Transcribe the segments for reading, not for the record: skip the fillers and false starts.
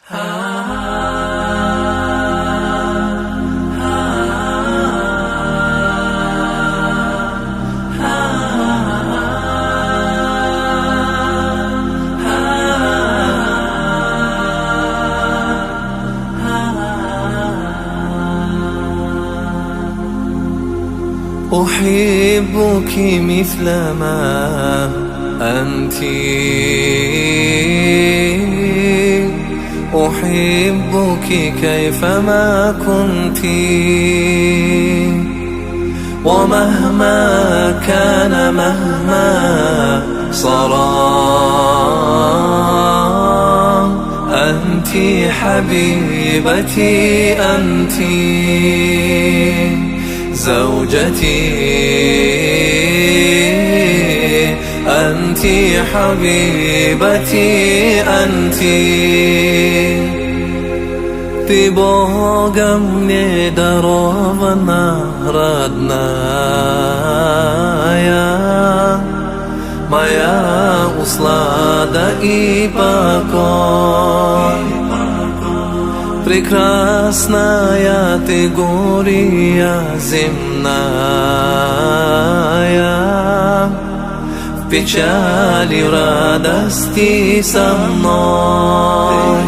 أحبك مثل ما أنت، أحبك كيفما كنت، ومهما كان مهما صرا أنت حبيبتي، أنت زوجتي، أنت حبيبتي، أنت. Ty Boga mnie darowana, родная, моя услада и покой. Прекрасная ты, Гурия земная, в печали, в радости со мной.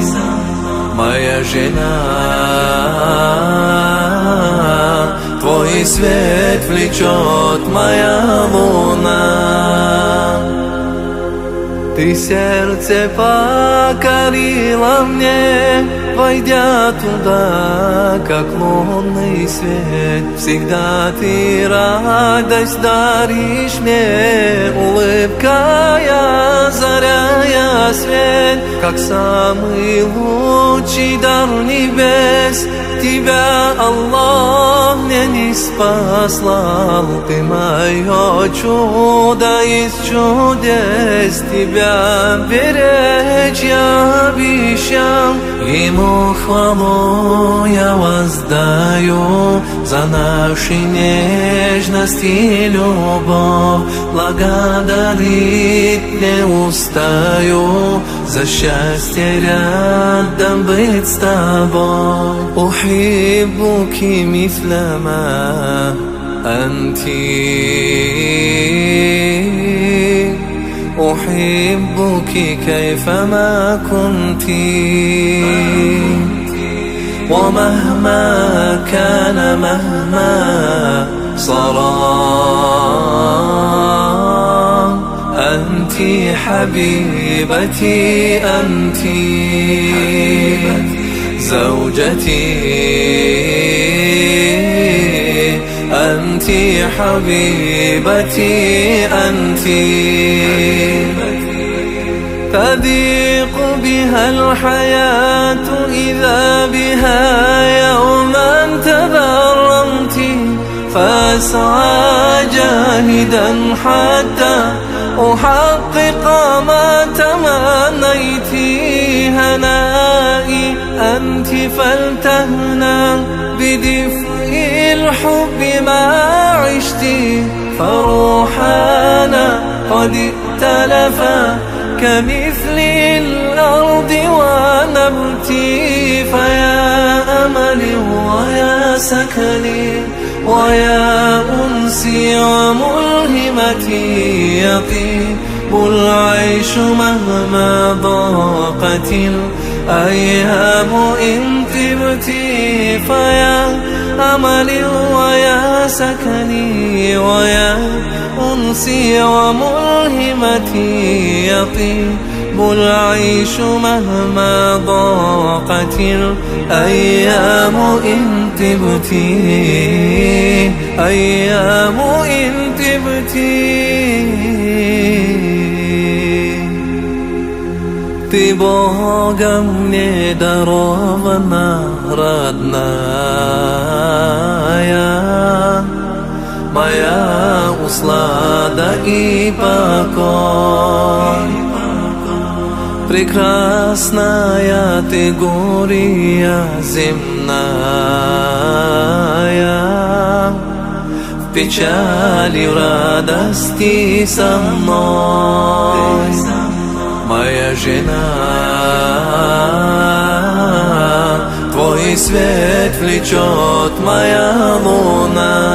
Моя жена, твой свет влечет моя луна. Ты сердце покорила мне, войдя туда, как лунный свет. Всегда ты радость даришь мне, улыбкая, заряя свет, как самый лучший дар небес. Тебя Аллах мне не спаслал, ты мое чудо из чудес. Тебя беречь я обещал, ему хвалу я воздаю за наши нежность и любовь. Благодарить не устаю за счастье рядом быть с тобой. أحبك مثل ما أنت، أحبك كيفما كنت، ومهما كان مهما صرا أنت حبيبتي، أنت زوجتي، أنت حبيبتي، أنت. تضيق بها الحياة إذا بها يوما تبرمت، فأسعى جاهدا حتى أحقق ما تمنيت. هنائي أنت فلتهنى بدفء الحب ما عشت، فروحانا قد ائتلفا كمثل الأرض ونبتي. فيا أملي ويا سكني ويا أنسي وملهمتي، يطيب العيش مهما ضاقت الأيام إن تبتي. فيا أملي ويا سكني ويا أنسي وملهمتي، يطيب العيش مهما ضاقت الأيام إن تبتي، أيام إن تبتي. Ty Boga mnie darowana, родная, моя услада и покой. Прекрасная ты, Гурия земная, в печали, в радости со мной. Моя жена, свет влечет моя луна.